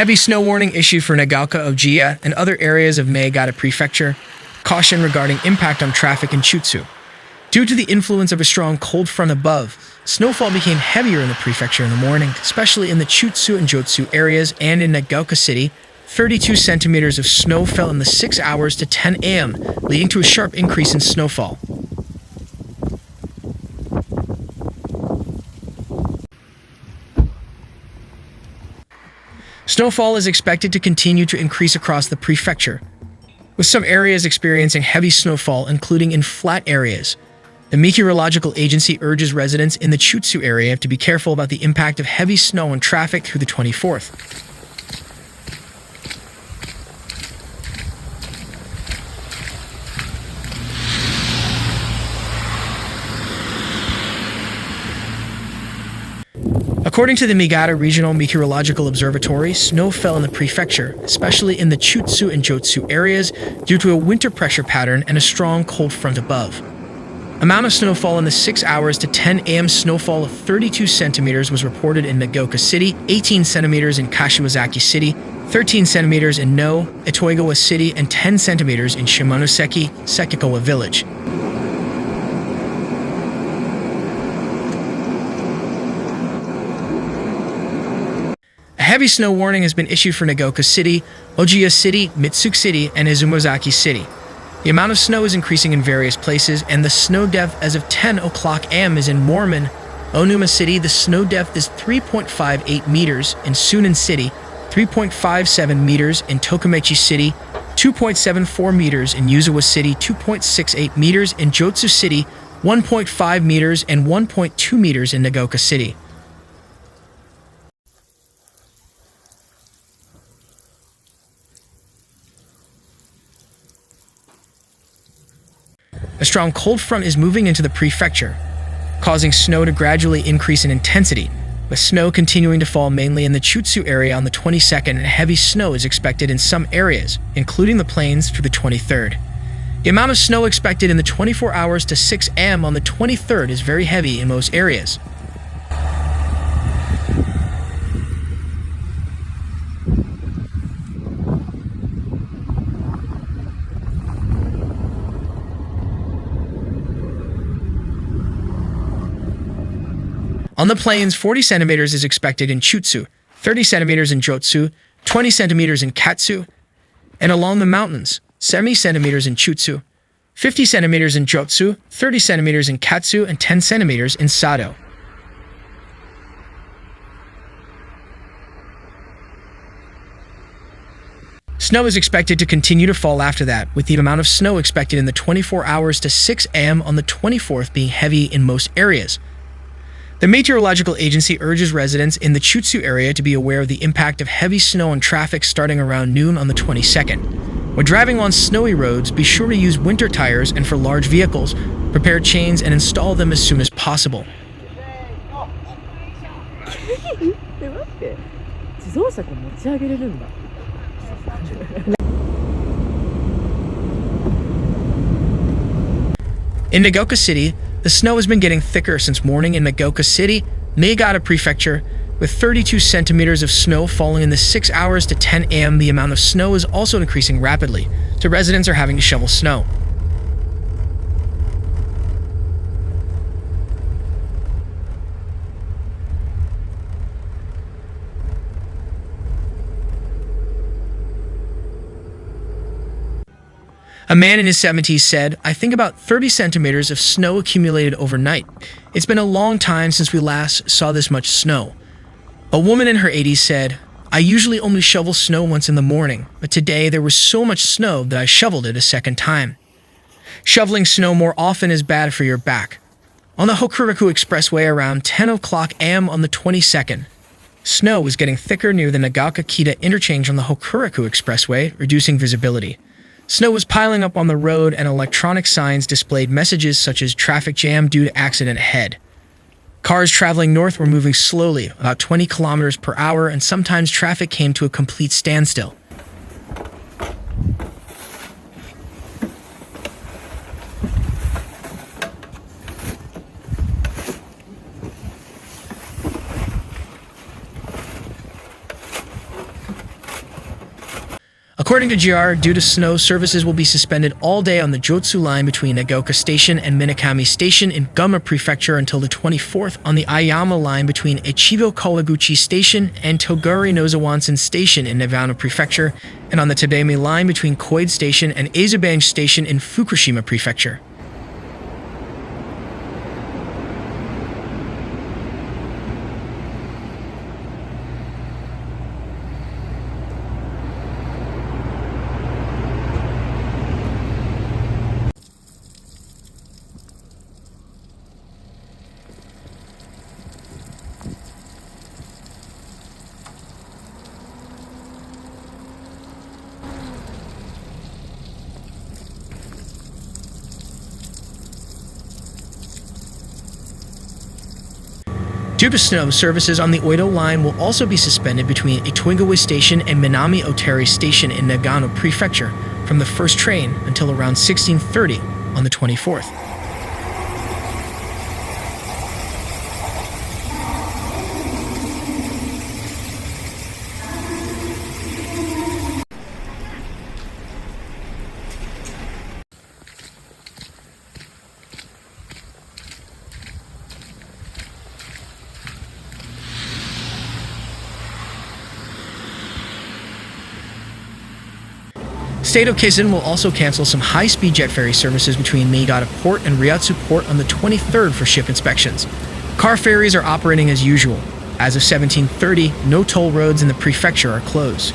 Heavy snow warning issued for Nagaoka, Ojiya, and other areas of Niigata Prefecture. Caution regarding impact on traffic in Chuetsu. Due to the influence of a strong cold front above, snowfall became heavier in the prefecture in the morning, especially in the Chuetsu and Joetsu areas and in Nagaoka City. 32 centimeters of snow fell in the 6 hours to 10 a.m., leading to a sharp increase in snowfall. Snowfall is expected to continue to increase across the prefecture, with some areas experiencing heavy snowfall, including in flat areas. The meteorological agency urges residents in the Chuetsu area to be careful about the impact of heavy snow on traffic through the 24th. According to the Niigata Regional Meteorological Observatory, snow fell in the prefecture, especially in the Chuetsu and Joetsu areas, due to a winter pressure pattern and a strong cold front above. Amount of snowfall in the 6 hours to 10 a.m. snowfall of 32 centimeters was reported in Nagaoka City, 18 centimeters in Kashiwazaki City, 13 centimeters in Itoigawa City, and 10 centimeters in Shimonoseki, Sekikawa Village. A heavy snow warning has been issued for Nagaoka City, Ojiya City, Mitsuki City, and Izumozaki City. The amount of snow is increasing in various places, and the snow depth as of 10 o'clock a.m. is in Mormon, Onuma City. The snow depth is 3.58 meters in Sunan City, 3.57 meters in Tokamechi City, 2.74 meters in Yuzawa City, 2.68 meters in Joetsu City, 1.5 meters and 1.2 meters in Nagaoka City. A strong cold front is moving into the prefecture, causing snow to gradually increase in intensity, with snow continuing to fall mainly in the Chuetsu area on the 22nd, and heavy snow is expected in some areas, including the plains, through the 23rd. The amount of snow expected in the 24 hours to 6 a.m. on the 23rd is very heavy in most areas. On the plains, 40 centimeters is expected in Chuetsu, 30 centimeters in Joetsu, 20 centimeters in Katsu, and along the mountains, 70 centimeters in Chuetsu, 50 centimeters in Joetsu, 30 centimeters in Katsu, and 10 centimeters in Sado. Snow is expected to continue to fall after that, with the amount of snow expected in the 24 hours to 6 a.m. on the 24th being heavy in most areas. The meteorological agency urges residents in the Chuetsu area to be aware of the impact of heavy snow on traffic starting around noon on the 22nd. When driving on snowy roads, be sure to use winter tires, and for large vehicles, prepare chains and install them as soon as possible. In Nagaoka City, the snow has been getting thicker since morning in Nagaoka City, Niigata Prefecture, with 32 centimeters of snow falling in the 6 hours to 10 a.m. The amount of snow is also increasing rapidly, so residents are having to shovel snow. A man in his 70s said, "I think about 30 centimeters of snow accumulated overnight. It's been a long time since we last saw this much snow." A woman in her 80s said, "I usually only shovel snow once in the morning, but today there was so much snow that I shoveled it a second time." Shoveling snow more often is bad for your back. On the Hokuriku Expressway around 10 o'clock a.m. on the 22nd, snow was getting thicker near the Nagaoka-Kita interchange on the Hokuriku Expressway, reducing visibility. Snow was piling up on the road, and electronic signs displayed messages such as "traffic jam due to accident ahead." Cars traveling north were moving slowly, about 20 kilometers per hour, and sometimes traffic came to a complete standstill. According to JR, due to snow, services will be suspended all day on the Joetsu line between Nagaoka Station and Minakami Station in Gunma Prefecture until the 24th, on the Aiyama line between Echigo Kawaguchi Station and Toguri Nozawansen Station in Nagano Prefecture, and on the Tabemi line between Koide Station and Azubange Station in Fukushima Prefecture. Due to snow, services on the Oido line will also be suspended between Itoigawa Station and Minami Oteri Station in Nagano Prefecture from the first train until around 16:30 on the 24th. State of Kaizen will also cancel some high-speed jet ferry services between Niigata Port and Ryatsu Port on the 23rd for ship inspections. Car ferries are operating as usual. As of 17:30, no toll roads in the prefecture are closed.